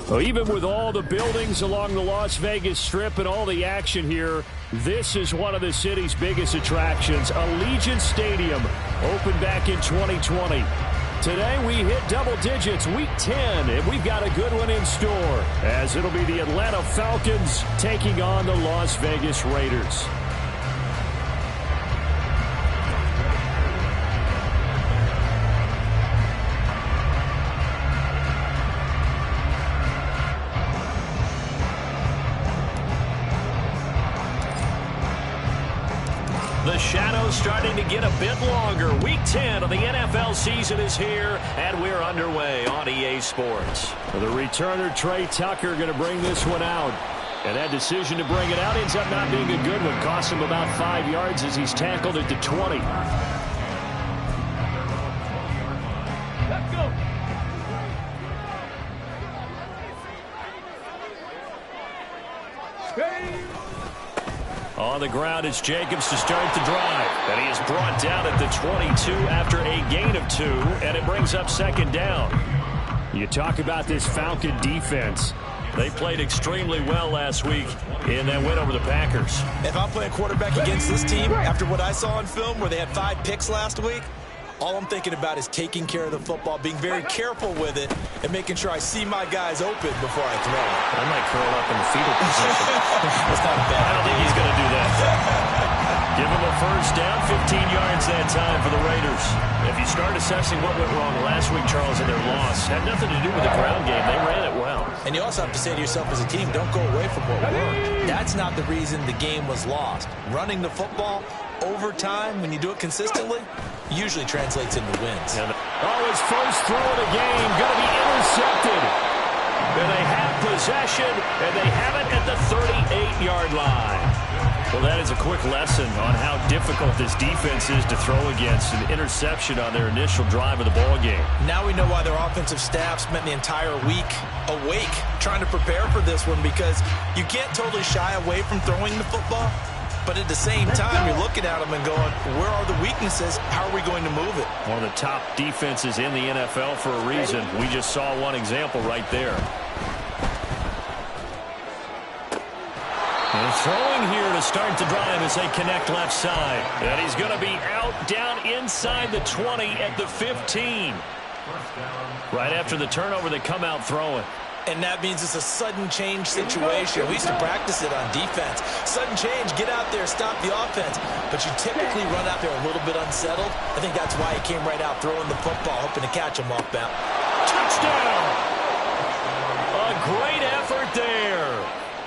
Well, even with all the buildings along the Las Vegas Strip and all the action here, this is one of the city's biggest attractions. Allegiant Stadium opened back in 2020. Today we hit double digits, week 10, and we've got a good one in store, as it'll be the Atlanta Falcons taking on the Las Vegas Raiders. The shadow's starting to get a bit longer. Week 10 of the NFL season is here, and we're underway on EA Sports. The returner, Trey Tucker, going to bring this one out. And that decision to bring it out ends up not being a good one. Cost him about 5 yards as he's tackled at the 20. Let's go. On the ground, it's Jacobs to start the drive. And he is brought down at the 22 after a gain of 2, and it brings up second down. You talk about this Falcon defense. They played extremely well last week in that win over the Packers. If I'm playing quarterback against this team, after what I saw on film where they had 5 picks last week, all I'm thinking about is taking care of the football, being very careful with it, and making sure I see my guys open before I throw it. I might curl up in the fetal position. That's not bad. I don't think he's going to do that. Give him a first down, 15 yards that time for the Raiders. If you start assessing what went wrong last week, Charles, in their loss, had nothing to do with the ground game. They ran it well. And you also have to say to yourself as a team, don't go away from what worked. That's not the reason the game was lost. Running the football over time, when you do it consistently, usually translates into wins. His first throw of the game going to be intercepted. And they have possession, and they have it at the 38-yard line. Well, that is a quick lesson on how difficult this defense is to throw against. An interception on their initial drive of the ball game. Now we know why their offensive staff spent the entire week awake trying to prepare for this one, because you can't totally shy away from throwing the football. But at the same time, you're looking at them and going, where are the weaknesses? How are we going to move it? One of the top defenses in the NFL for a reason. We just saw one example right there. And throwing here to start the drive as they connect left side. And he's going to be out down inside the 20 at the 15. Right after the turnover, they come out throwing. And that means it's a sudden change situation. We used to practice it on defense. Sudden change, get out there, stop the offense. But you typically run out there a little bit unsettled. I think that's why he came right out throwing the football, hoping to catch him off bounds. Touchdown! A great effort there.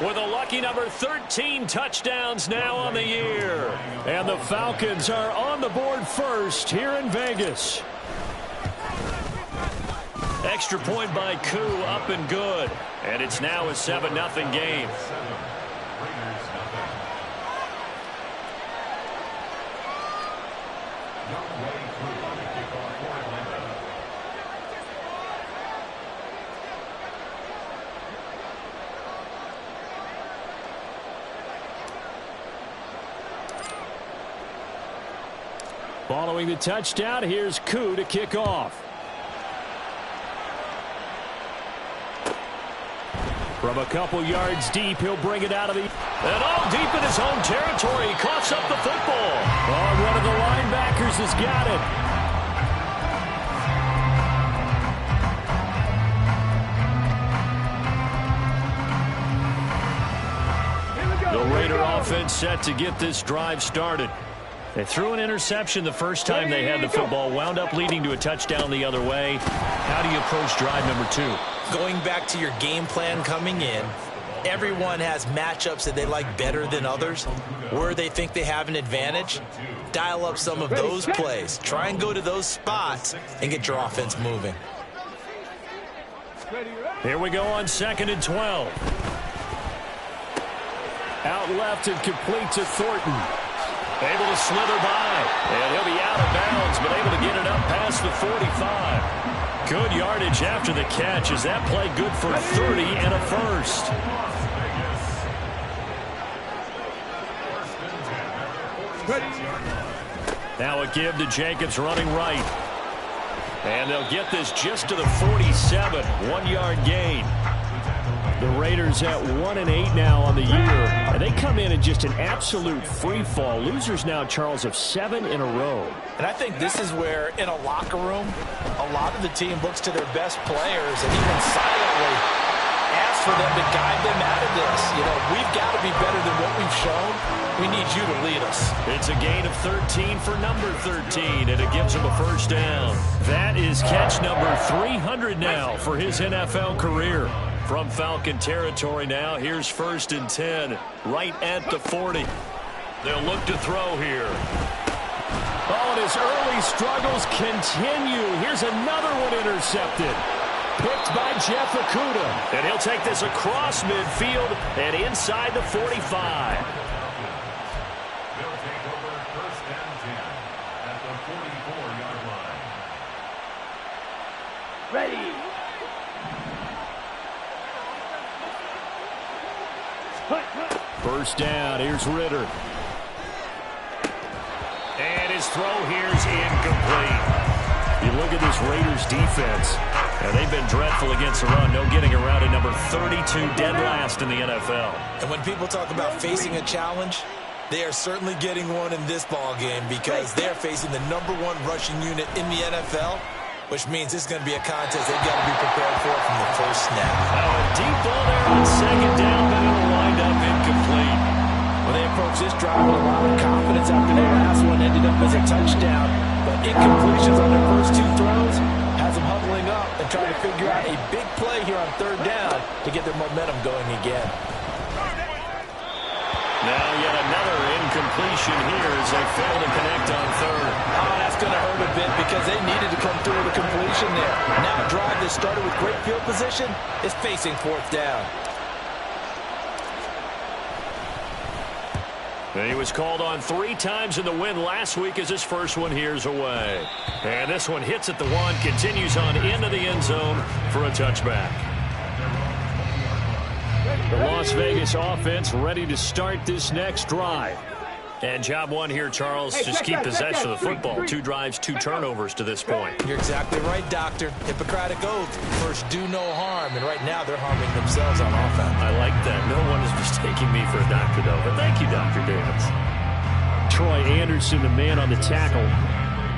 With a lucky number 13 touchdowns now on the year. And the Falcons are on the board first here in Vegas. Extra point by Koo, up and good. And it's now a 7-0 game. Following the touchdown, here's Koo to kick off. From a couple yards deep, he'll bring it out of the... And all deep in his own territory. He coughs up the football. Oh, one of the linebackers has got it. The Raider offense set to get this drive started. They threw an interception the first time they had the football, wound up leading to a touchdown the other way. How do you approach drive number 2? Going back to your game plan coming in, everyone has matchups that they like better than others. Where they think they have an advantage, dial up some of those plays. Try and go to those spots and get your offense moving. Here we go on 2nd and 12. Out left and complete to Thornton. Able to slither by. And he'll be out of bounds, but able to get it up past the 45. Good yardage after the catch. Is that play good for 30 and a first? Now a give to Jacobs running right. And they'll get this just to the 47. 1-yard gain. The Raiders at 1-8 now on the year. And they come in just an absolute free fall. Losers now, Charles, of 7 in a row. And I think this is where, in a locker room, a lot of the team looks to their best players and even silently asks for them to guide them out of this. You know, we've got to be better than what we've shown. We need you to lead us. It's a gain of 13 for number 13, and it gives him a first down. That is catch number 300 now for his NFL career. From Falcon territory now, here's 1st and 10, right at the 40. They'll look to throw here. Oh, and his early struggles continue. Here's another one intercepted. Picked by Jeff Okudah. And he'll take this across midfield and inside the 45. They'll take over 1st and 10 at the 44-yard line. Ready. First down, here's Ritter. And his throw here's incomplete. You look at this Raiders defense, and they've been dreadful against the run. No getting around it. Number 32, dead last in the NFL. And when people talk about facing a challenge, they are certainly getting one in this ball game because they're facing the #1 rushing unit in the NFL, which means it's going to be a contest they've got to be prepared for from the first snap. Oh, a deep ball there on 2nd down, but it'll wind up incomplete. Well, they approach this drive with a lot of confidence after their last one ended up as a touchdown. But incompletions on their first 2 throws has them huddling up and trying to figure out a big play here on 3rd down to get their momentum going again. Now yet another incompletion here as they fail to connect on 3rd. Oh, that's going to hurt a bit because they needed to come through with a completion there. Now a drive that started with great field position is facing 4th down. And he was called on 3 times in the win last week as his first one here's away. And this one hits at the 1, continues on into the end zone for a touchback. The Las Vegas offense ready to start this next drive. And job one here, Charles, just keep possession of the football. 2 drives, 2 turnovers to this point. You're exactly right, Doctor. Hippocratic oath. First, do no harm. And right now, they're harming themselves on offense. I like that. No one is mistaking me for a doctor, though. But thank you, Dr. Davis. Troy Anderson, the man on the tackle.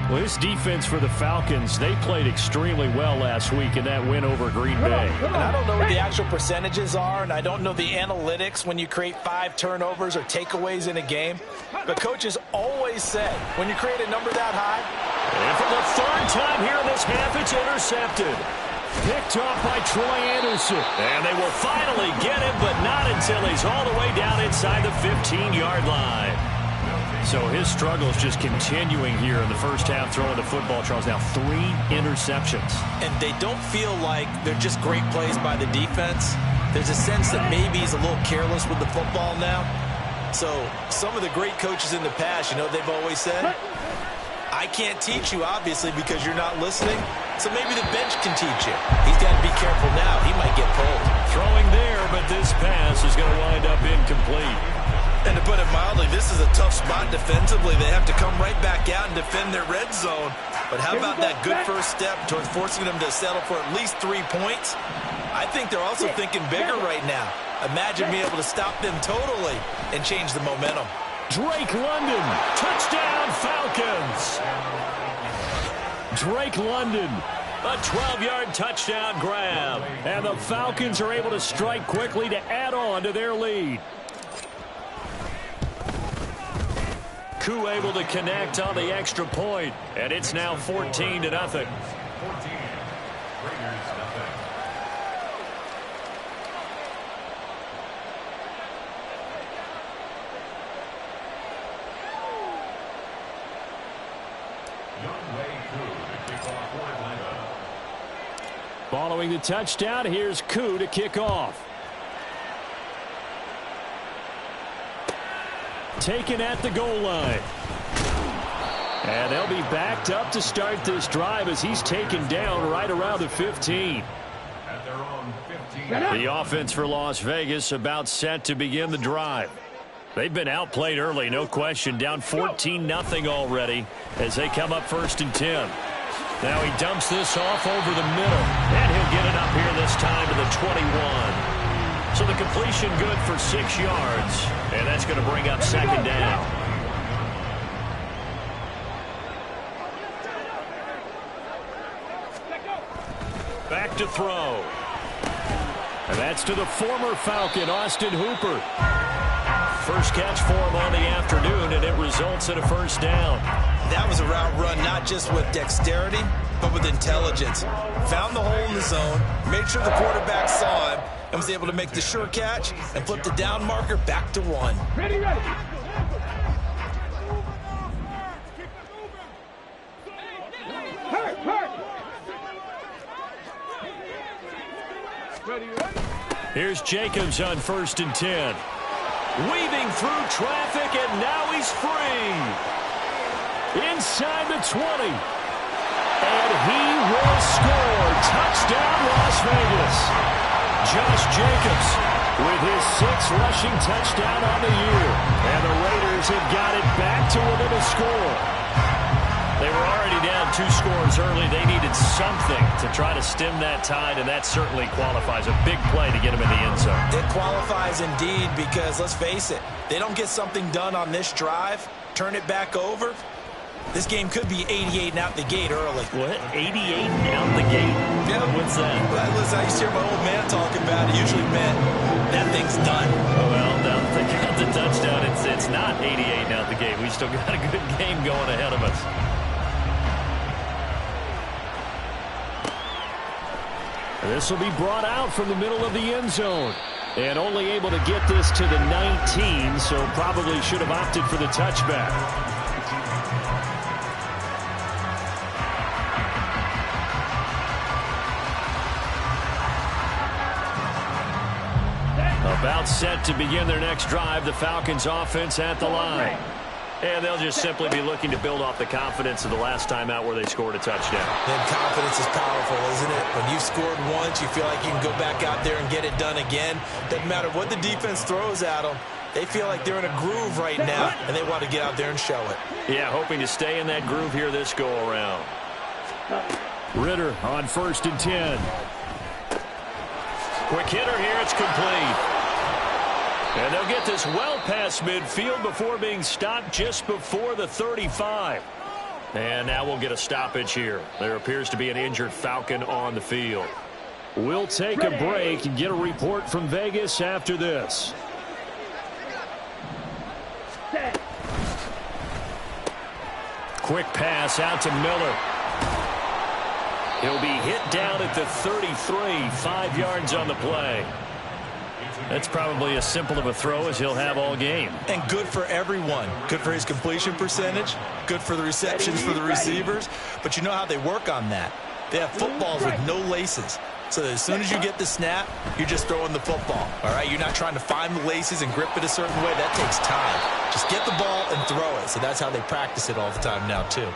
Well, this defense for the Falcons, they played extremely well last week in that win over Green Bay. And I don't know what the actual percentages are, and I don't know the analytics when you create 5 turnovers or takeaways in a game. But coaches always say, when you create a number that high. And for the 3rd time here in this half, it's intercepted. Picked off by Troy Anderson. And they will finally get him, but not until he's all the way down inside the 15-yard line. So his struggles just continuing here in the first half throwing the football. Charles, now 3 interceptions. And they don't feel like they're just great plays by the defense. There's a sense that maybe he's a little careless with the football now. So some of the great coaches in the past, you know, they've always said, I can't teach you, obviously, because you're not listening. So maybe the bench can teach you. He's got to be careful now. He might get pulled. Throwing there, but this pass is going to wind up incomplete. And to put it mildly, this is a tough spot defensively. They have to come right back out and defend their red zone. But how about that good first step towards forcing them to settle for at least 3 points? I think they're also thinking bigger right now. Imagine being able to stop them totally and change the momentum. Drake London, touchdown Falcons. Drake London, a 12-yard touchdown grab. And the Falcons are able to strike quickly to add on to their lead. Koo able to connect on the extra point, and it's now 14-0. 14. Raiders nothing. Younghoe Koo to kick off for Atlanta. Following the touchdown, here's Koo to kick off. Taken at the goal line. And they'll be backed up to start this drive as he's taken down right around the 15. At their own 15. The offense for Las Vegas about set to begin the drive. They've been outplayed early, no question. Down 14-0 already as they come up 1st and 10. Now he dumps this off over the middle, and he'll get it up here this time to the 21. So the completion good for 6 yards, and that's going to bring up second down. Back to throw. And that's to the former Falcon, Austin Hooper. First catch for him on the afternoon, and it results in a first down. That was a route run not just with dexterity, but with intelligence. Found the hole in the zone, made sure the quarterback saw him, and was able to make the sure catch and flip the down marker back to 1. Ready, ready. Hurt, hurt. Ready, ready. Here's Jacobs on 1st and 10. Weaving through traffic, and now he's free. Inside the 20. And he will score. Touchdown, Las Vegas. Josh Jacobs with his 6th rushing touchdown on the year. And the Raiders have got it back to within a score. They were already down 2 scores early. They needed something to try to stem that tide, and that certainly qualifies. A big play to get him in the end zone. It qualifies indeed because, let's face it, they don't get something done on this drive, turn it back over, this game could be 88 and out the gate early. What? 88 and out the gate? Yeah. What's that? Listen, I used to hear my old man talking about it. Usually meant that thing's done. Oh, well, now they got the touchdown. It's not 88 and out the gate. We still got a good game going ahead of us. This will be brought out from the middle of the end zone. And only able to get this to the 19, so probably should have opted for the touchback. About set to begin their next drive, the Falcons offense at the line. And they'll just simply be looking to build off the confidence of the last time out where they scored a touchdown. Then confidence is powerful, isn't it? When you've scored once, you feel like you can go back out there and get it done again. Doesn't matter what the defense throws at them. They feel like they're in a groove right now, and they want to get out there and show it. Yeah, hoping to stay in that groove here this go-around. Ritter on 1st and 10. Quick hitter here, it's complete. And they'll get this well past midfield before being stopped just before the 35. And now we'll get a stoppage here. There appears to be an injured Falcon on the field. We'll take a break and get a report from Vegas after this. Quick pass out to Miller. He'll be hit down at the 33, 5 yards on the play. That's probably as simple of a throw as he'll have all game. And good for everyone. Good for his completion percentage. Good for the receptions for the receivers. But you know how they work on that. They have footballs with no laces. So that as soon as you get the snap, you're just throwing the football. All right? You're not trying to find the laces and grip it a certain way. That takes time. Just get the ball and throw it. So that's how they practice it all the time now, too.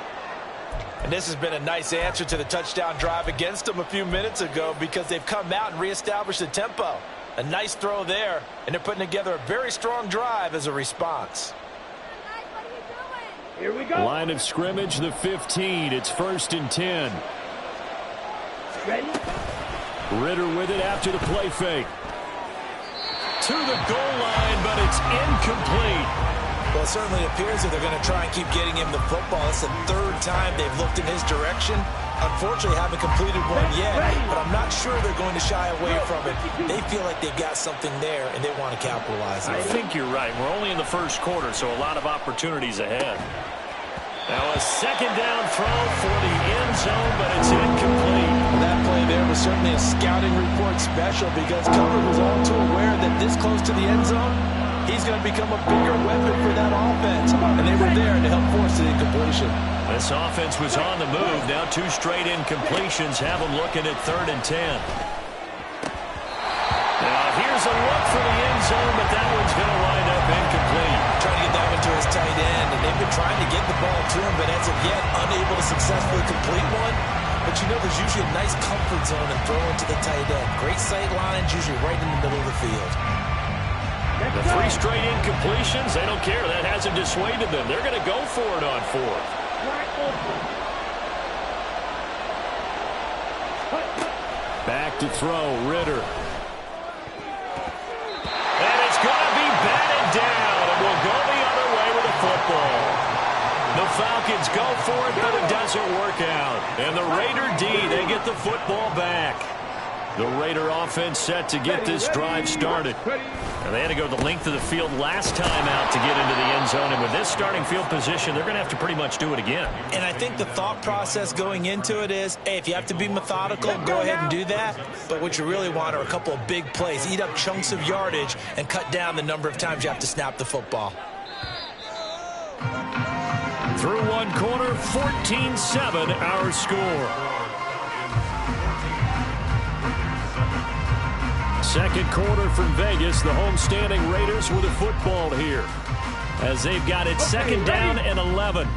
And this has been a nice answer to the touchdown drive against them a few minutes ago because they've come out and reestablished the tempo. A nice throw there, and they're putting together a very strong drive as a response. Here we go. Line of scrimmage, the 15. It's 1st and 10. Ready? Ritter with it after the play fake. To the goal line, but it's incomplete. Well, it certainly appears that they're going to try and keep getting him the football. It's the 3rd time they've looked in his direction. Unfortunately, haven't completed one yet, but I'm not sure they're going to shy away from it. They feel like they've got something there, and they want to capitalize on it. I think you're right. We're only in the 1st quarter, so a lot of opportunities ahead. Now a 2nd down throw for the end zone, but it's incomplete. Well, that play there was certainly a scouting report special because Cover was all too aware that this close to the end zone, he's going to become a bigger weapon for that offense, and they were there to help force the incompletion. This offense was on the move. Now 2 straight incompletions have them looking at 3rd and 10. Now here's a look for the end zone, but that one's going to wind up incomplete. Trying to get that one to his tight end, and they've been trying to get the ball to him, but as of yet, unable to successfully complete one. But you know there's usually a nice comfort zone and throw it to the tight end. Great sight lines, usually right in the middle of the field. The 3 straight incompletions, they don't care. That hasn't dissuaded them. They're going to go for it on 4th. To throw, Ritter. And it's going to be batted down, and we'll go the other way with the football. The Falcons go for it, but it doesn't work out. And the Raider D, they get the football back. The Raider offense set to get this drive started. And they had to go the length of the field last time out to get into the end zone. And with this starting field position, they're going to have to pretty much do it again. And I think the thought process going into it is, hey, if you have to be methodical, go ahead and do that. But what you really want are a couple of big plays. Eat up chunks of yardage and cut down the number of times you have to snap the football. Through one quarter, 14-7 our score. Second quarter from Vegas, the homestanding Raiders with a football here as they've got it second down and 11.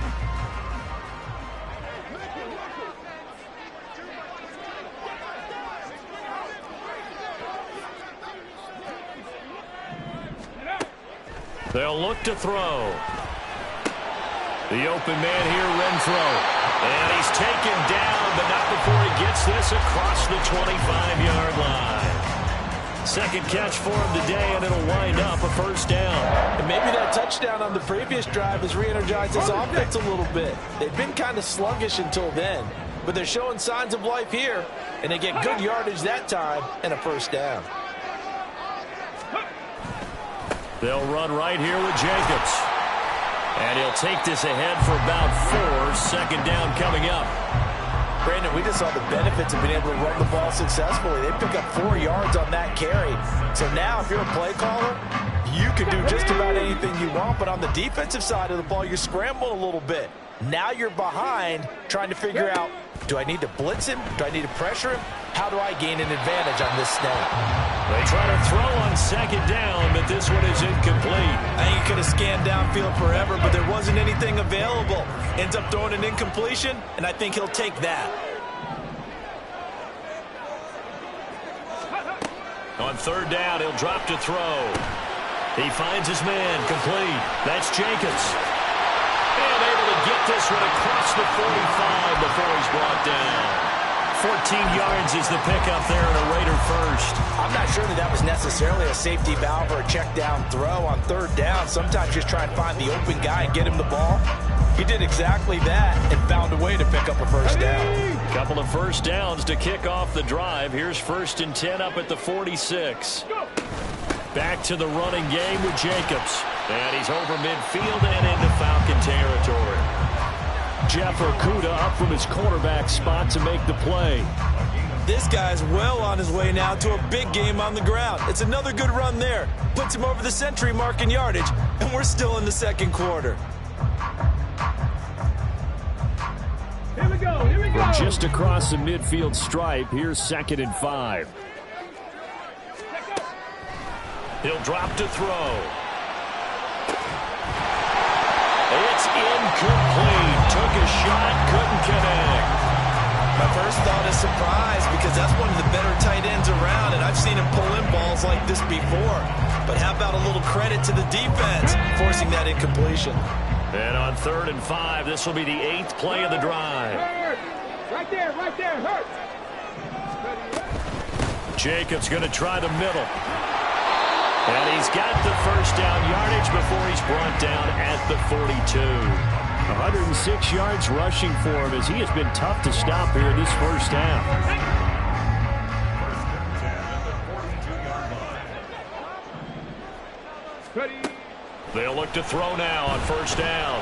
They'll look to throw. The open man here, Renfro. And he's taken down, but not before he gets this across the 25-yard line. Second catch for him today, and it'll wind up a first down. And maybe that touchdown on the previous drive has re-energized this offense a little bit. They've been kind of sluggish until then, but they're showing signs of life here, and they get good yardage that time and a first down. They'll run right here with Jacobs. And he'll take this ahead for about 4. Second down coming up. Brandon, we just saw the benefits of being able to run the ball successfully. They pick up 4 yards on that carry. So now if you're a play caller, you can do just about anything you want. But on the defensive side of the ball, you're scrambling a little bit. Now you're behind trying to figure out, do I need to blitz him? Do I need to pressure him? How do I gain an advantage on this snap? They try to throw on second down, but this one is incomplete. I think he could have scanned downfield forever, but there wasn't anything available. Ends up throwing an incompletion, and I think he'll take that. On third down, he'll drop to throw. He finds his man, complete. That's Jacobs. And able to get this one across the 45 before he's brought down. 14 yards is the pickup there and a Raider first. I'm not sure that was necessarily a safety valve or a check down throw on third down. Sometimes just try and find the open guy and get him the ball. He did exactly that and found a way to pick up a first down. Couple of first downs to kick off the drive. Here's 1st and 10 up at the 46. Back to the running game with Jacobs. And he's over midfield and into Falcon territory. Jeff Okudah up from his cornerback spot to make the play. This guy's well on his way now to a big game on the ground. It's another good run there. Puts him over the century mark in yardage, and we're still in the second quarter. Here we go, here we go. From just across the midfield stripe, here's 2nd and 5. He'll drop to throw. It's incomplete. Took a shot, couldn't connect. My first thought is surprise because that's one of the better tight ends around, and I've seen him pull in balls like this before. But how about a little credit to the defense forcing that incompletion? And on 3rd and 5, this will be the 8th play of the drive. Right there, hurt. Jacobs going to try the middle. And he's got the first down yardage before he's brought down at the 42. 106 yards rushing for him as he has been tough to stop here this first half. They'll look to throw now on first down.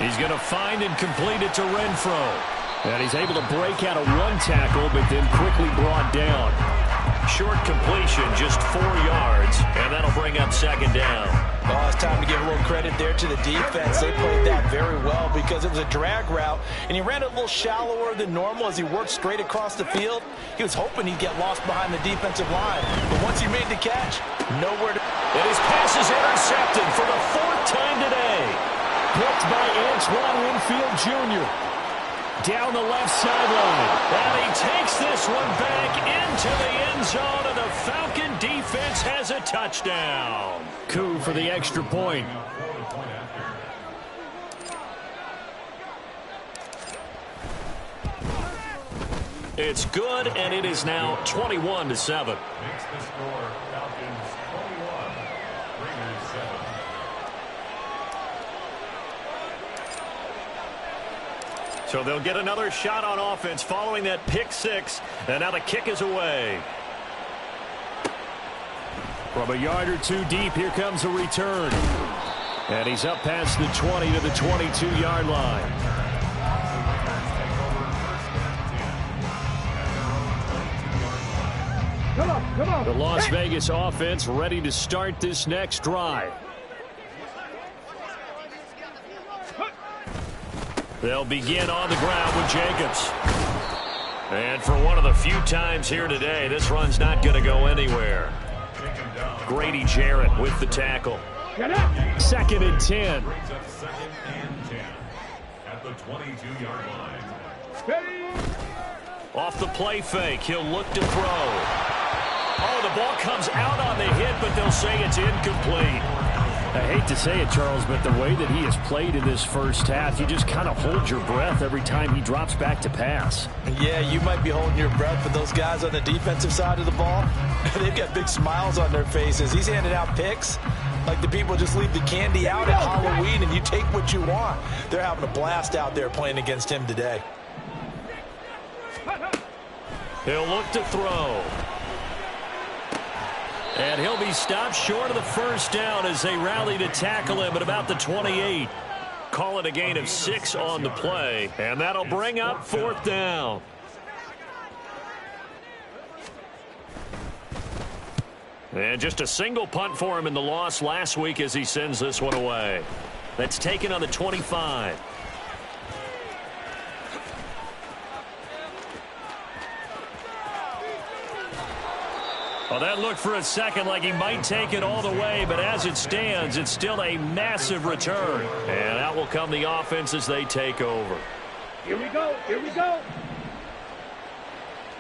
He's going to find and complete it to Renfro. And he's able to break out of one tackle, but then quickly brought down. Short completion, just 4 yards, and that'll bring up second down. Oh, it's time to give a little credit there to the defense. They played that very well because it was a drag route, and he ran it a little shallower than normal as he worked straight across the field. He was hoping he'd get lost behind the defensive line, but once he made the catch, nowhere to... And his pass is intercepted for the 4th time today. Picked by Antoine Winfield Jr. Down the left sideline. And he takes this one back into the end zone, and the Falcon defense has a touchdown. Coup for the extra point. It's good, and it is now 21-7. Makes the score Falcons 21, Raiders 7. So they'll get another shot on offense following that pick six, and now the kick is away. From a yard or two deep, here comes a return. And he's up past the 20 to the 22-yard line. Come on, come on. The Las Vegas offense ready to start this next drive. They'll begin on the ground with Jacobs. And for one of the few times here today, this run's not going to go anywhere. Grady Jarrett with the tackle. Second and 10. Brings up second and 10 at the 22-yard line. Off the play fake, he'll look to throw. Oh, the ball comes out on the hit, but they'll say it's incomplete. I hate to say it, Charles, but the way that he has played in this first half, you just kind of hold your breath every time he drops back to pass. Yeah, you might be holding your breath, but those guys on the defensive side of the ball, they've got big smiles on their faces. He's handing out picks like the people just leave the candy out at Halloween and you take what you want. They're having a blast out there playing against him today. He'll look to throw. And he'll be stopped short of the first down as they rally to tackle him at about the 28. Call it a gain of 6 on the play, and that'll bring up fourth down. And just a single punt for him in the loss last week as he sends this one away. That's taken on the 25. Well, that looked for a second like he might take it all the way, but as it stands, it's still a massive return. And out will come the offense as they take over. Here we go, here we go.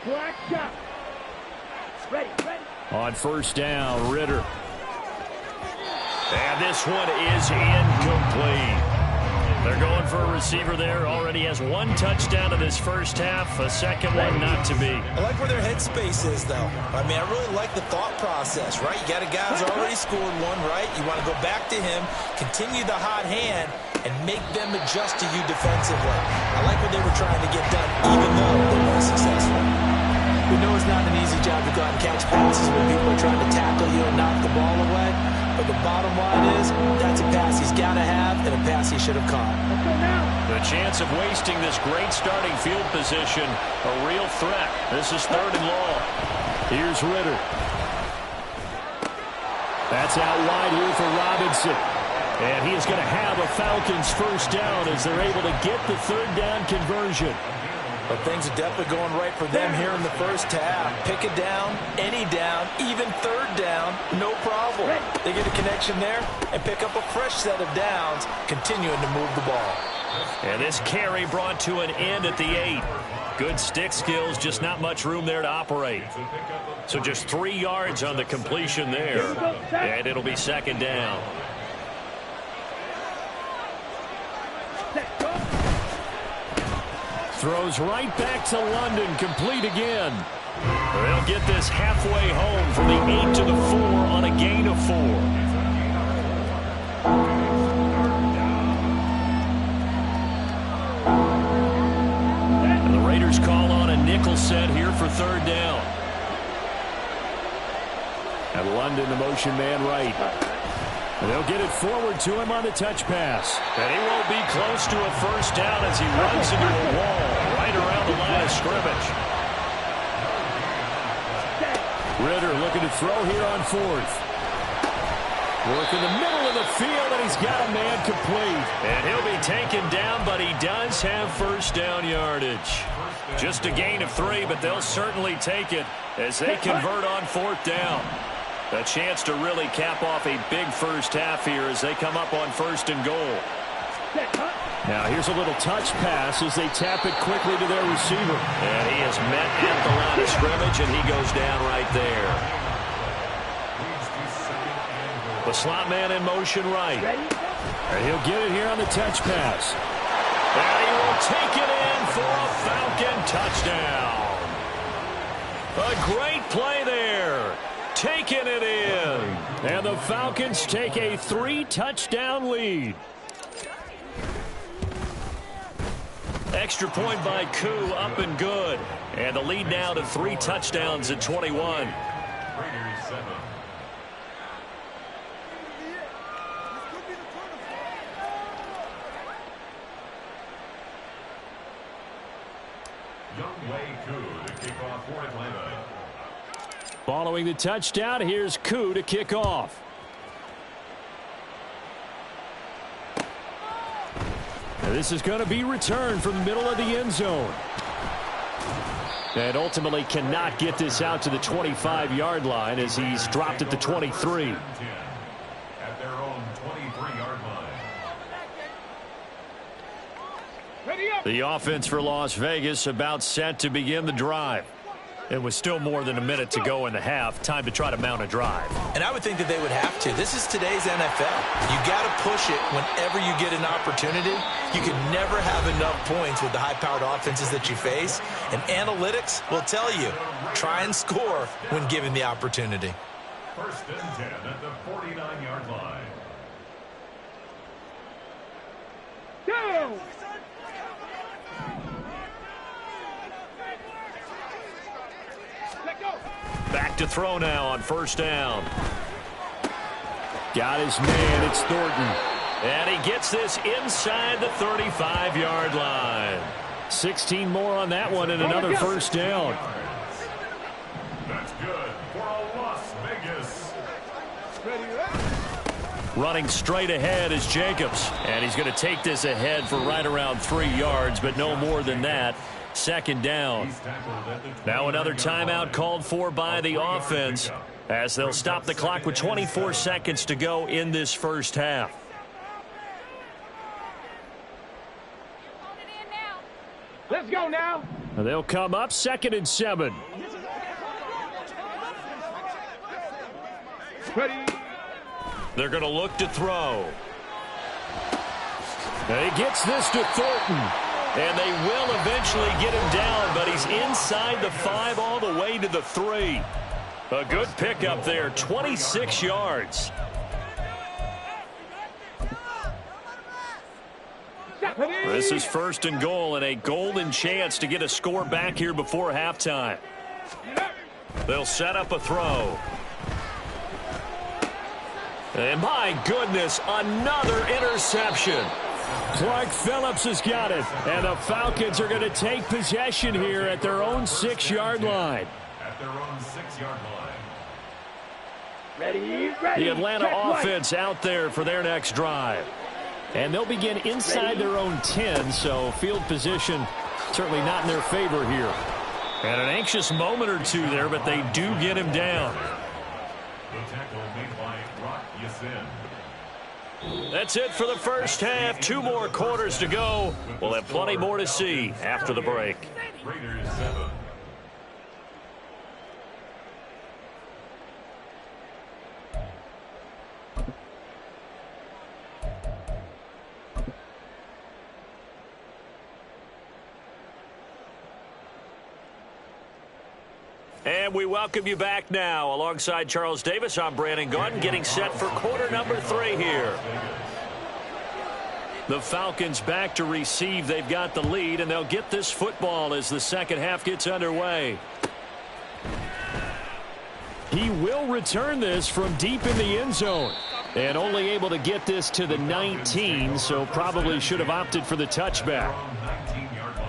Black shot. Ready, ready. On first down, Ritter. And this one is incomplete. They're going for a receiver there. Already has one touchdown in this first half. A second one not to be. I like where their headspace is, though. I mean, I really like the thought process, right? You got a guy who's already scored one, right? You want to go back to him, continue the hot hand, and make them adjust to you defensively. I like what they were trying to get done, even though they weren't successful. We know it's not an easy job to go out and catch passes when people are trying to tackle you and knock the ball away. But the bottom line is, that's a pass he's got to have and a pass he should have caught. The chance of wasting this great starting field position, a real threat. This is third and long. Here's Ritter. That's out wide here for Robinson. And he is going to have a Falcons first down as they're able to get the third down conversion. But things are definitely going right for them here in the first half. Pick a down, any down, even third down, no problem. They get a connection there and pick up a fresh set of downs, continuing to move the ball. And this carry brought to an end at the 8. Good stick skills, just not much room there to operate. So just 3 yards on the completion there. And it'll be second down. Throws right back to London, complete again. They'll get this halfway home from the 8 to the 4 on a gain of 4. And the Raiders call on a nickel set here for third down. And London, the motion man right. And they'll get it forward to him on the touch pass. And he won't be close to a first down as he runs into a wall right around the line of scrimmage. Ritter looking to throw here on fourth. Work in the middle of the field, and he's got a man complete. And he'll be taken down, but he does have first down yardage. Just a gain of 3, but they'll certainly take it as they convert on fourth down. A chance to really cap off a big first half here as they come up on first and goal. Now here's a little touch pass as they tap it quickly to their receiver. And he is met at the line of scrimmage, and he goes down right there. The slot man in motion right. And he'll get it here on the touch pass. And he will take it in for a Falcon touchdown. A great play there. Taking it in. And the Falcons take a 3-touchdown lead. Extra point by Koo, up and good. And the lead now to 3 touchdowns at 21. Raiders 7. Younghoe Koo to kick off for Atlanta. Following the touchdown, here's Koo to kick off. And this is going to be returned from the middle of the end zone. And ultimately cannot get this out to the 25-yard line as he's dropped at the 23. At their own 23-yard line. Ready up. The offense for Las Vegas about set to begin the drive. It was still more than a minute to go in the half. Time to try to mount a drive. And I would think that they would have to. This is today's NFL. You got to push it whenever you get an opportunity. You can never have enough points with the high-powered offenses that you face. And analytics will tell you, try and score when given the opportunity. 1st and 10 at the 49-yard line. Go. Let go. Back to throw now on 1st down. Got his man. It's Thornton. And he gets this inside the 35-yard line. 16 more on that one and another 1st down. That's good for a Las Vegas. Ready up. Running straight ahead is Jacobs. And he's going to take this ahead for right around 3 yards, but no more than that. 2nd down. He's tackled at the Now another 29-yard timeout line. called for by the offense as they'll stop the clock with 24 seconds to go in this 1st half. Let's go now. They'll come up 2nd and 7. Ready. They're going to look to throw. And he gets this to Thornton. And they will eventually get him down, but he's inside the 5 all the way to the 3. A good pickup there, 26 yards. This is 1st and goal and a golden chance to get a score back here before halftime. They'll set up a throw. And my goodness, another interception. Clark Phillips has got it. And the Falcons are going to take possession here at their own 6-yard line. At their own 6-yard line. Ready. Ready. The Atlanta Check right. offense out there for their next drive. And they'll begin inside their own 10, so field position certainly not in their favor here. And an anxious moment or two there, but they do get him down. The tackle made by Brock Yassin. That's it for the 1st half. 2 more quarters to go. We'll have plenty more to see after the break. Raiders 7. And we welcome you back now. Alongside Charles Davis, I'm Brandon Gaudin, getting set for quarter number 3 here. The Falcons back to receive. They've got the lead, and they'll get this football as the 2nd half gets underway. He will return this from deep in the end zone. And only able to get this to the 19, so probably should have opted for the touchback. 19-yard line.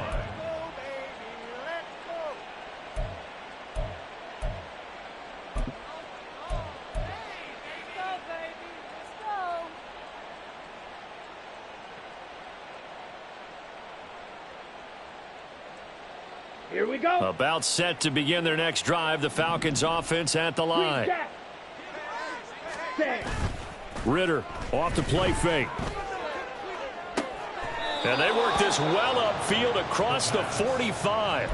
Here we go. About set to begin their next drive. The Falcons offense at the line. Set. Ritter off the play fake. And they work this well upfield across the 45.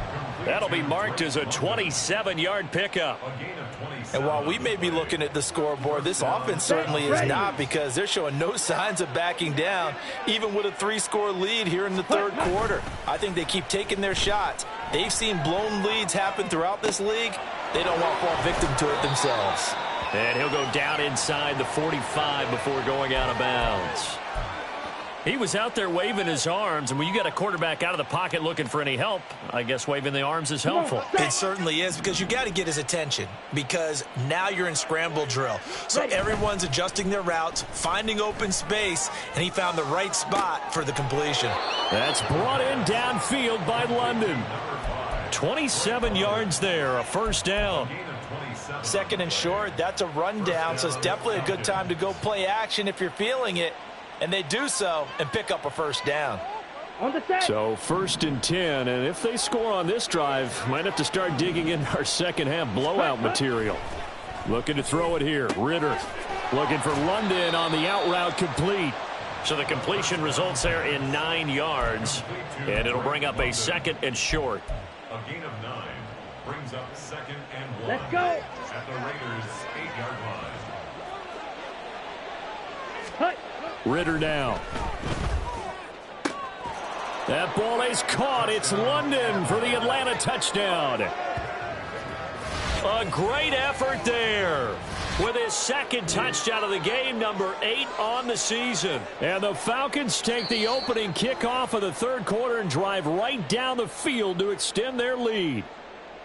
That'll be marked as a 27-yard pickup. And while we may be looking at the scoreboard, this offense certainly is not, because they're showing no signs of backing down, even with a 3-score lead here in the third quarter. I think they keep taking their shots. They've seen blown leads happen throughout this league. They don't want to fall victim to it themselves. And he'll go down inside the 45 before going out of bounds. He was out there waving his arms, and when you get a quarterback out of the pocket looking for any help, I guess waving the arms is helpful. It certainly is, because you got to get his attention, because now you're in scramble drill. So everyone's adjusting their routes, finding open space, and he found the right spot for the completion. That's brought in downfield by London. 27 yards there, a first down. Second and short, that's a rundown, so it's definitely a good time to go play action if you're feeling it. And they do so and pick up a first down. So 1st and 10, and if they score on this drive, might have to start digging in our second half blowout material. Looking to throw it here. Ritter looking for London on the out route, complete. So the completion results there in 9 yards, and it'll bring up a 2nd and short. A gain of 9 brings up 2nd and 1. Let's go. At the Raiders' 8-yard line. Ritter now. That ball is caught. It's London for the Atlanta touchdown. A great effort there with his 2nd touchdown of the game, number 8 on the season. And the Falcons take the opening kickoff of the third quarter and drive right down the field to extend their lead.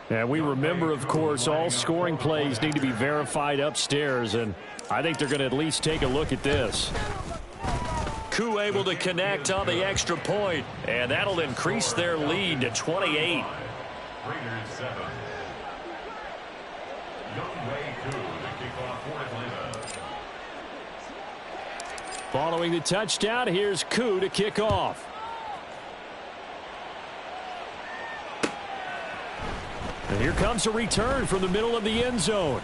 And we remember, of course, all scoring plays need to be verified upstairs, and I think they're going to at least take a look at this. Koo able to connect on the extra point, and that'll increase their lead to 28. Raiders 7. Younghoe Koo to kick off for Atlanta. Following the touchdown, here's Koo to kick off. And here comes a return from the middle of the end zone.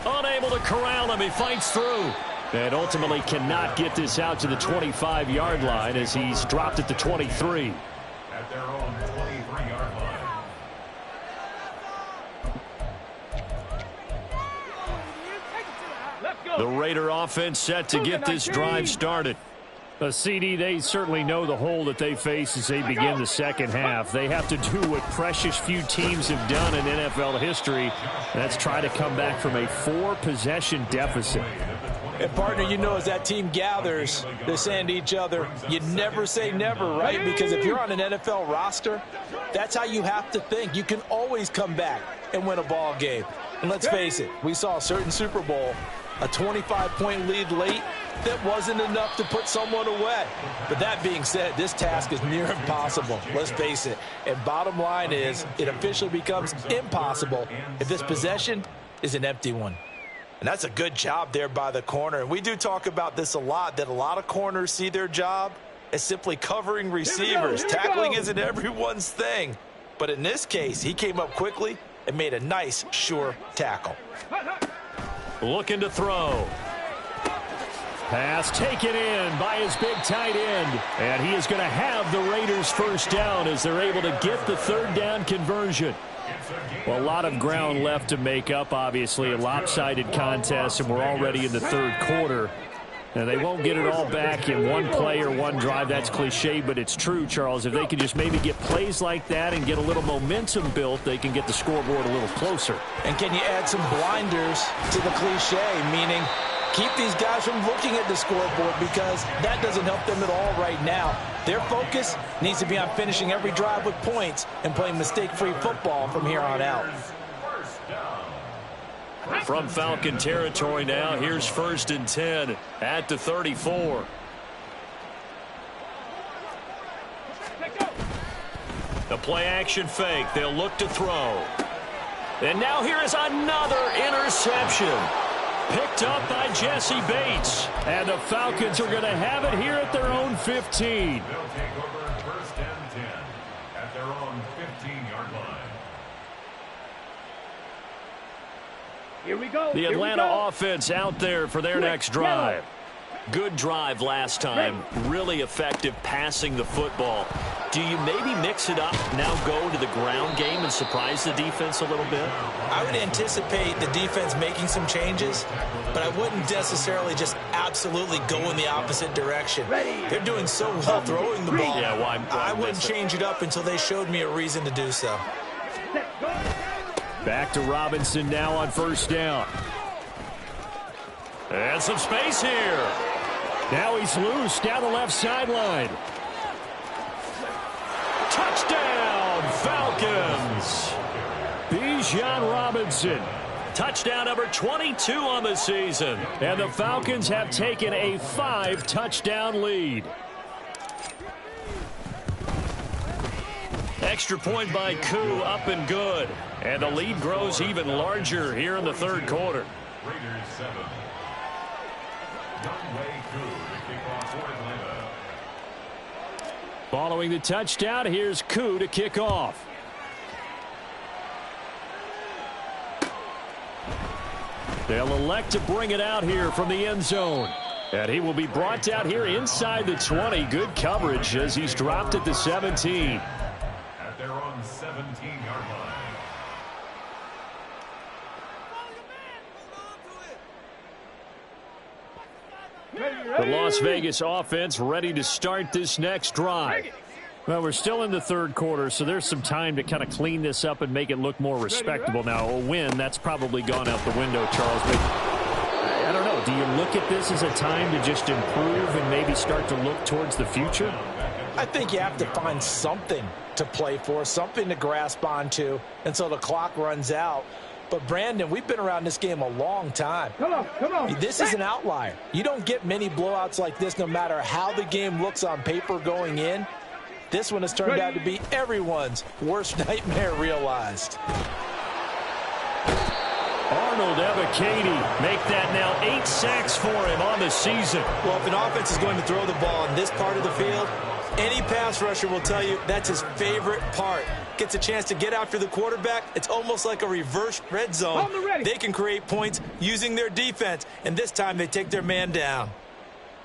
Unable to corral him, he fights through. And ultimately cannot get this out to the 25-yard line as he's dropped at the 23. At their own 23-yard line. Let's go. The Raider offense set to get this drive started. CD, they certainly know the hole that they face as they begin the second half. They have to do what precious few teams have done in NFL history. That's try to come back from a 4-possession deficit. And, partner, you know, as that team gathers, they're saying to each other, you never say never, right? Because if you're on an NFL roster, that's how you have to think. You can always come back and win a ball game. And let's face it, we saw a certain Super Bowl, a 25-point lead late, that wasn't enough to put someone away. But that being said, this task is near impossible. Let's face it. And bottom line is, it officially becomes impossible if this possession is an empty one. And that's a good job there by the corner. And we do talk about this a lot, that a lot of corners see their job as simply covering receivers. Tackling isn't everyone's thing. But in this case, he came up quickly and made a nice, sure tackle. Looking to throw. Pass taken in by his big tight end. And he is going to have the Raiders first down as they're able to get the third down conversion. Well, a lot of ground left to make up, obviously. A lopsided contest, and we're already in the third quarter. And they won't get it all back in one play or one drive. That's cliche, but it's true, Charles. If they can just maybe get plays like that and get a little momentum built, they can get the scoreboard a little closer. And can you add some blinders to the cliche, meaning keep these guys from looking at the scoreboard, because that doesn't help them at all right now. Their focus needs to be on finishing every drive with points and playing mistake-free football from here on out. From Falcon territory now, here's 1st and 10 at the 34. The play-action fake. They'll look to throw. And now here is another interception. Picked up by Jesse Bates. And the Falcons are going to have it here at their own 15. They'll take over 1st and 10 at their own 15-yard line. Here we go. The Atlanta offense out there for their next drive. Good drive last time. Really effective passing the football. Do you maybe mix it up, now go to the ground game and surprise the defense a little bit? I would anticipate the defense making some changes, but I wouldn't necessarily just absolutely go in the opposite direction. They're doing so well throwing the ball. Yeah, why I wouldn't change it up until they showed me a reason to do so. Back to Robinson now on first down. And some space here. Now he's loose down the left sideline. Touchdown, Falcons. Bijan Robinson. Touchdown number 22 on the season. And the Falcons have taken a 5-touchdown lead. Extra point by Koo, up and good. And the lead grows even larger here in the third quarter. Raiders 7. Younghoe Koo to kick off for Atlanta. Following the touchdown, here's Koo to kick off. They'll elect to bring it out here from the end zone. And he will be brought down here inside the 20. Good coverage as he's dropped at the 17. At their own 17-yard line. The Las Vegas offense ready to start this next drive. Well, we're still in the third quarter, so there's some time to kind of clean this up and make it look more respectable. Now, a win, that's probably gone out the window, Charles. But I don't know. Do you look at this as a time to just improve and maybe start to look towards the future? I think you have to find something to play for, something to grasp onto until the clock runs out. But, Brandon, we've been around this game a long time. Come on. This is an outlier. You don't get many blowouts like this no matter how the game looks on paper going in. This one has turned out to be everyone's worst nightmare realized. Arnold Ebiketie make that now 8 sacks for him on the season. Well, if an offense is going to throw the ball in this part of the field, any pass rusher will tell you that's his favorite part. Gets a chance to get after the quarterback. It's almost like a reverse red zone. They can create points using their defense, and this time they take their man down.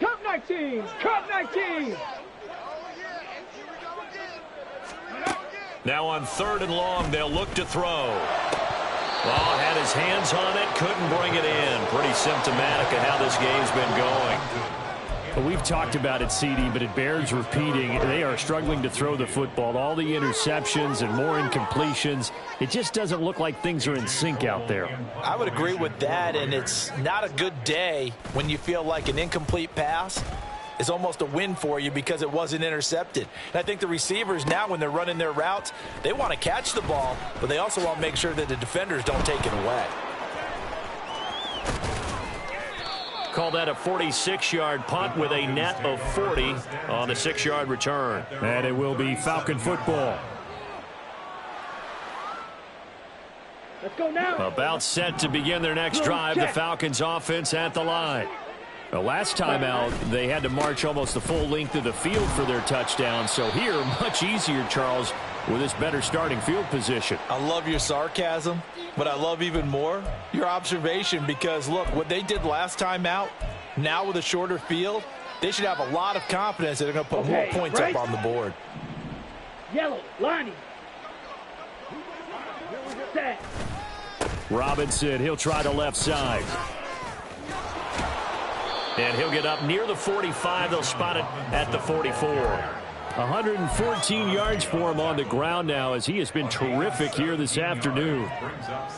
Cut 19. Cut 19. Now on third and long, they'll look to throw. Oh, had his hands on it, couldn't bring it in. Pretty symptomatic of how this game's been going. Well, we've talked about it, CD, but it bears repeating. They are struggling to throw the football. All the interceptions and more incompletions. It just doesn't look like things are in sync out there. I would agree with that, and it's not a good day when you feel like an incomplete pass is almost a win for you because it wasn't intercepted. And I think the receivers now, when they're running their routes, they want to catch the ball, but they also want to make sure that the defenders don't take it away. Call that a 46-yard punt with a net of 40 on the 6-yard return. And it will be Falcon football. Let's go now. About set to begin their next drive. The Falcons offense at the line. The last time out, they had to march almost the full length of the field for their touchdown. So here, much easier, Charles, with this better starting field position. I love your sarcasm, but I love even more your observation because, look, what they did last time out, now with a shorter field, they should have a lot of confidence that they're going to put more points up on the board. Yellow, lining. Set. Robinson, he'll try the left side. And he'll get up near the 45. They'll spot it at the 44. 114 yards for him on the ground now as he has been terrific here this afternoon.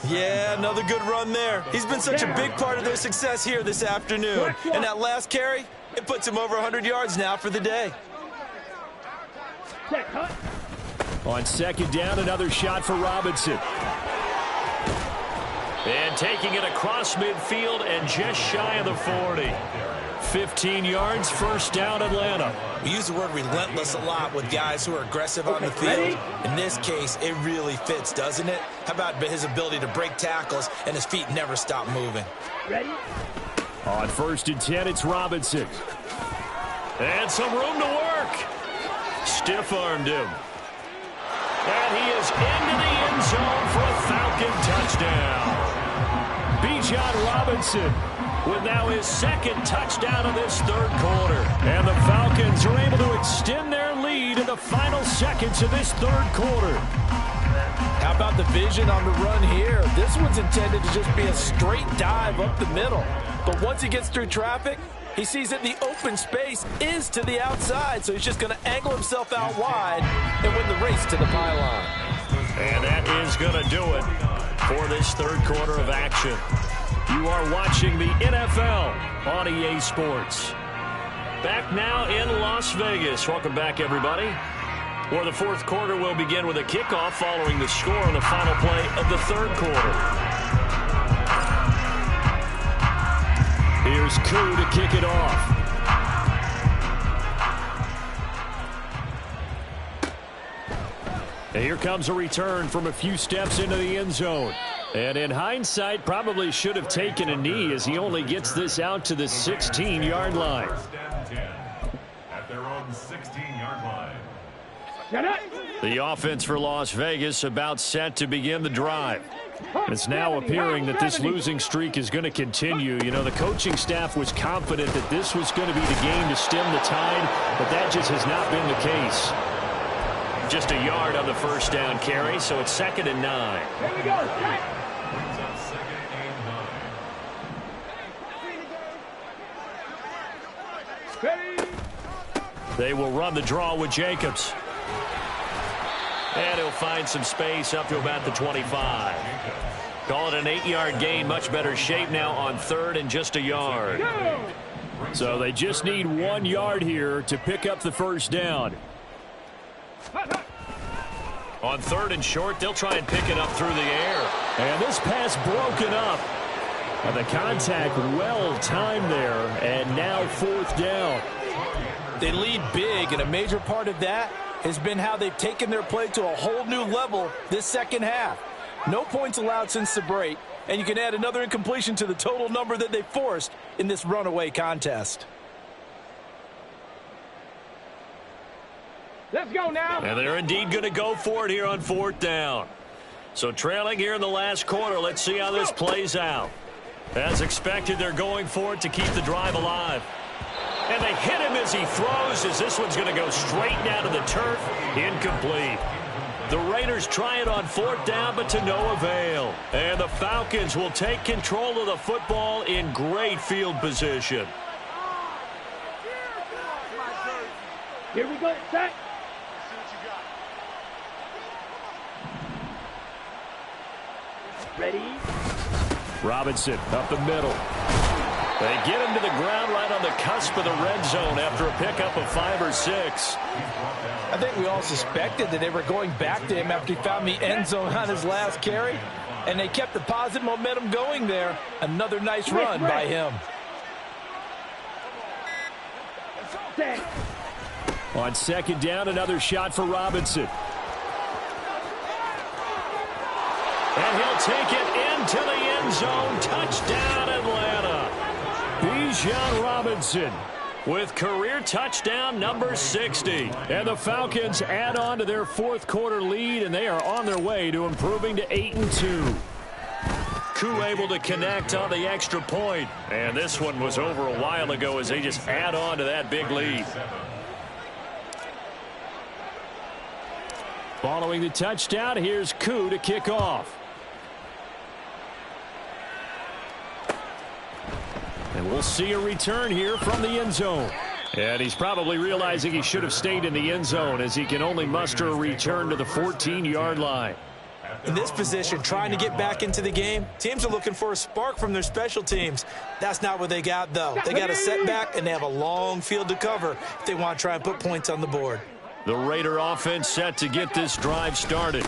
Yeah, another good run there. He's been such a big part of their success here this afternoon. And that last carry, it puts him over 100 yards now for the day. On second down, another shot for Robinson. And taking it across midfield and just shy of the 40. 15 yards, first down, Atlanta. We use the word relentless a lot with guys who are aggressive on the field. In this case, it really fits, doesn't it? How about his ability to break tackles and his feet never stop moving? Ready? On first and 10, it's Robinson. And some room to work. Stiff-armed him. And he is into the end zone for a Falcon touchdown. Bijan Robinson with now his second touchdown of this third quarter. And the Falcons are able to extend their lead in the final seconds of this third quarter. How about the vision on the run here? This one's intended to just be a straight dive up the middle. But once he gets through traffic, he sees that the open space is to the outside, so he's just going to angle himself out wide and win the race to the pylon. And that is going to do it for this third quarter of action. You are watching the NFL on EA Sports. Back now in Las Vegas. Welcome back, everybody. Where the fourth quarter will begin with a kickoff following the score on the final play of the third quarter. Here's Koo to kick it off. And here comes a return from a few steps into the end zone. And in hindsight, probably should have taken a knee as he only gets this out to the 16-yard line. First and 10 at their own 16-yard line. The offense for Las Vegas about set to begin the drive. It's now appearing that this losing streak is going to continue. You know, the coaching staff was confident that this was going to be the game to stem the tide, but that just has not been the case. Just a yard on the first down carry, so it's 2nd and 9. Here we go. Brings up 2nd and 9. Ready. They will run the draw with Jacobs. And he'll find some space up to about the 25. Call it an 8-yard gain. Much better shape now on 3rd and just a yard. So they just need 1 yard here to pick up the first down. On 3rd and short, they'll try and pick it up through the air. And this pass broken up. And the contact well timed there. And now 4th down. They lead big, and a major part of that has been how they've taken their play to a whole new level this second half. No points allowed since the break, and you can add another incompletion to the total number that they forced in this runaway contest. Let's go now. And they're indeed going to go for it here on 4th down. So trailing here in the last quarter, let's see how this plays out. As expected, they're going for it to keep the drive alive. And they hit him as he throws, as this one's going to go straight down to the turf. Incomplete. The Raiders try it on 4th down, but to no avail. And the Falcons will take control of the football in great field position. Here we go. Set. Ready. Robinson up the middle. They get him to the ground right on the cusp of the red zone after a pickup of 5 or 6. I think we all suspected that they were going back to him after he found the end zone on his last carry, and they kept the positive momentum going there. Another nice run by him. Set. On 2nd down, another shot for Robinson. And he'll take it into the end zone. Touchdown, Atlanta. Bijan Robinson with career touchdown number 60. And the Falcons add on to their 4th quarter lead, and they are on their way to improving to 8-2. Koo able to connect on the extra point. And this one was over a while ago as they just add on to that big lead. Following the touchdown, here's Koo to kick off. And we'll see a return here from the end zone. And he's probably realizing he should have stayed in the end zone as he can only muster a return to the 14-yard line. In this position, trying to get back into the game, teams are looking for a spark from their special teams. That's not what they got, though. They got a setback, and they have a long field to cover if they want to try and put points on the board. The Raider offense set to get this drive started.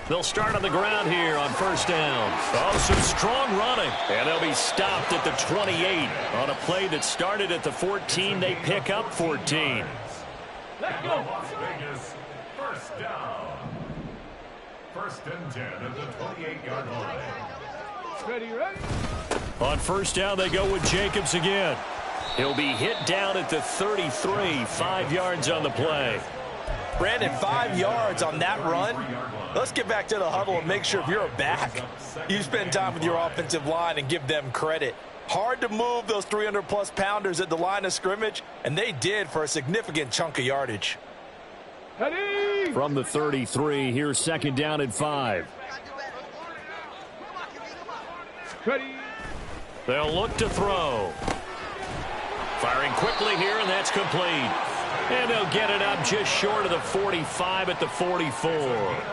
They'll start on the ground here on 1st down. Oh, some strong running. And they'll be stopped at the 28. On a play that started at the 14, they pick up 14. Let's go. Las Vegas, 1st down. 1st and 10 at the 28-yard line. Ready, ready. On 1st down, they go with Jacobs again. He'll be hit down at the 33, 5 yards on the play. Brandon, 5 yards on that run. Let's get back to the huddle and make sure if you're a back, you spend time with your offensive line and give them credit. Hard to move those 300-plus pounders at the line of scrimmage, and they did for a significant chunk of yardage. Ready? From the 33, here's 2nd down and 5. Ready? They'll look to throw. Firing quickly here, and that's complete. And they'll get it up just short of the 45 at the 44.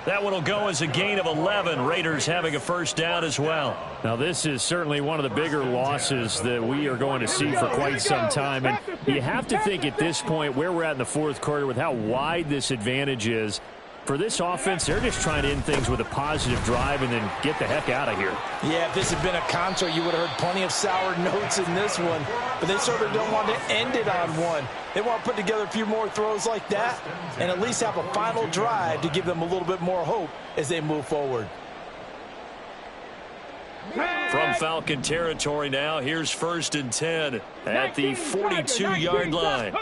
That one will go as a gain of 11. Raiders having a 1st down as well. Now, this is certainly one of the bigger losses that we are going to see for quite some time. And you have to think at this point where we're at in the 4th quarter with how wide this advantage is. For this offense, they're just trying to end things with a positive drive and then get the heck out of here. Yeah, if this had been a concert, you would have heard plenty of sour notes in this one. But they certainly don't want to end it on one. They want to put together a few more throws like that and at least have a final drive to give them a little bit more hope as they move forward. From Falcon territory now, here's 1st and 10 at the 42-yard line.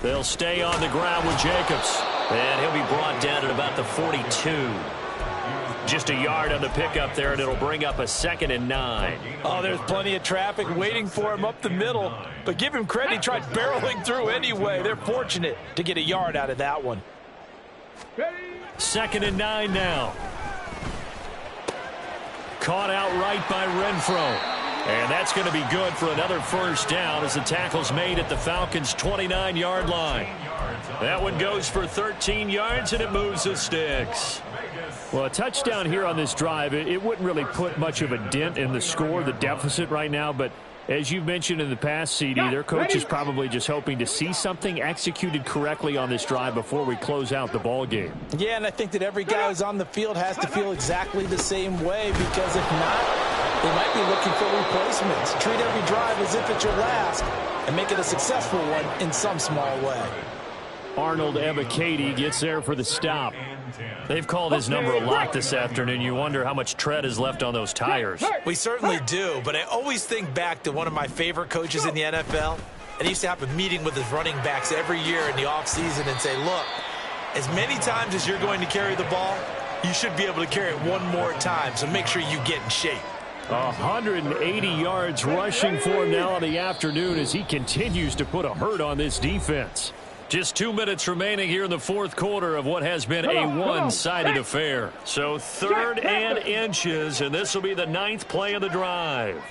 They'll stay on the ground with Jacobs. And he'll be brought down at about the 42. Just a yard on the pickup there, and it'll bring up a 2nd and 9. Oh, there's plenty of traffic waiting for him up the middle. But give him credit, he tried barreling through anyway. They're fortunate to get a yard out of that one. 2nd and 9 now. Caught outright by Renfro. And that's going to be good for another 1st down as the tackle's made at the Falcons' 29-yard line. That one goes for 13 yards, and it moves the sticks. Well, a touchdown here on this drive, it wouldn't really put much of a dent in the score, the deficit right now. But as you've mentioned in the past, CD, their coach is probably just hoping to see something executed correctly on this drive before we close out the ball game. Yeah, and I think that every guy who's on the field has to feel exactly the same way, because if not, they might be looking for replacements. Treat every drive as if it's your last and make it a successful one in some small way. Arnold Ebiketie gets there for the stop. They've called his number a lot this afternoon. You wonder how much tread is left on those tires. We certainly do, but I always think back to one of my favorite coaches in the NFL. And he used to have a meeting with his running backs every year in the offseason and say, look, as many times as you're going to carry the ball, you should be able to carry it one more time, so make sure you get in shape. 180 yards rushing for him now in the afternoon as he continues to put a hurt on this defense. Just 2 minutes remaining here in the 4th quarter of what has been a one-sided affair. So 3rd and inches, and this will be the 9th play of the drive.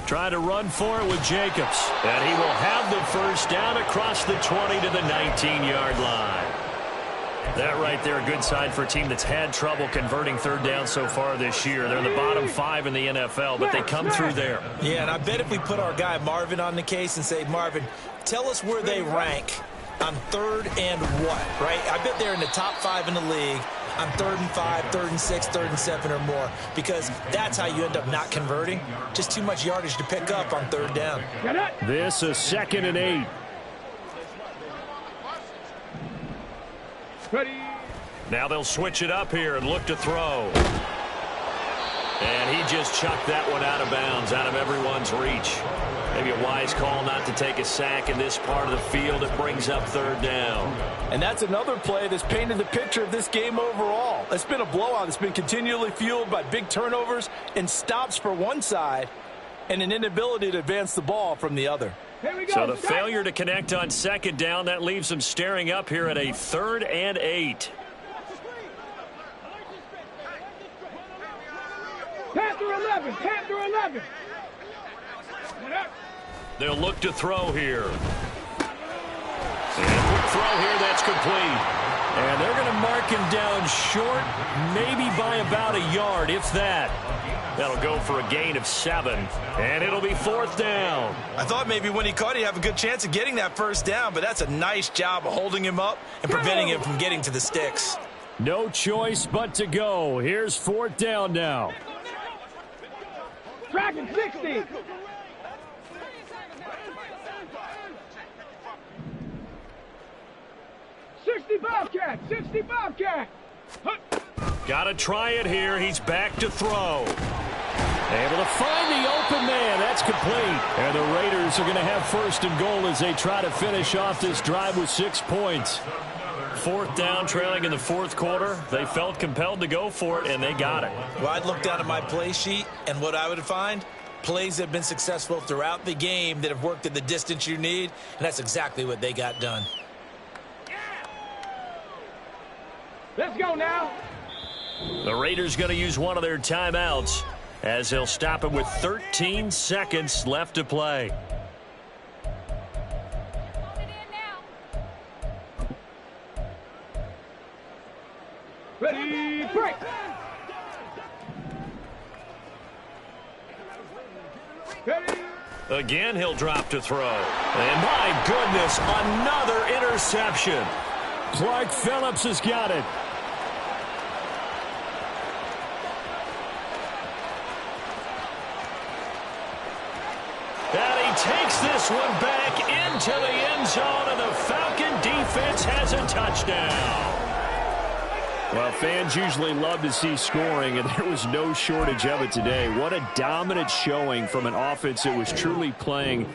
Trying to run for it with Jacobs. And he will have the 1st down across the 20 to the 19-yard line. That right there, a good sign for a team that's had trouble converting 3rd down so far this year. They're in the bottom 5 in the NFL, but they come through there. Yeah, and I bet if we put our guy Marvin on the case and say, Marvin, tell us where they rank on 3rd and what, right? I bet they're in the top 5 in the league on 3rd and 5, 3rd and 6, 3rd and 7 or more, because that's how you end up not converting. Just too much yardage to pick up on 3rd down. This is 2nd and 8. Ready. Now they'll switch it up here and look to throw. And he just chucked that one out of bounds, out of everyone's reach. Maybe a wise call not to take a sack in this part of the field. It brings up 3rd down. And that's another play that's painted the picture of this game overall. It's been a blowout. It's been continually fueled by big turnovers and stops for one side and an inability to advance the ball from the other. So the failure to connect on 2nd down, that leaves them staring up here at a 3rd and 8. Panther 11, Panther 11. They'll look to throw here. And a quick throw here, that's complete. And they're going to mark him down short, maybe by about a yard, if that. That'll go for a gain of 7, and it'll be 4th down. I thought maybe when he caught, he'd have a good chance of getting that 1st down, but that's a nice job of holding him up and preventing him from getting to the sticks. No choice but to go. Here's 4th down now. Tracking 60. Bobcat, 60 Bobcat. Got to try it here. He's back to throw. Able to find the open man. That's complete. And the Raiders are going to have 1st and goal as they try to finish off this drive with 6 points. 4th down, trailing in the 4th quarter. They felt compelled to go for it, and they got it. Well, I'd look down at my play sheet, and what I would find, plays that have been successful throughout the game that have worked at the distance you need, and that's exactly what they got done. Let's go now. The Raiders going to use one of their timeouts as they'll stop it with 13 seconds left to play. Ready, break. Ready. Again, he'll drop to throw. And my goodness, another interception. Clark Phillips has got it. And he takes this one back into the end zone, and the Falcon defense has a touchdown. Well, fans usually love to see scoring, and there was no shortage of it today. What a dominant showing from an offense that was truly playing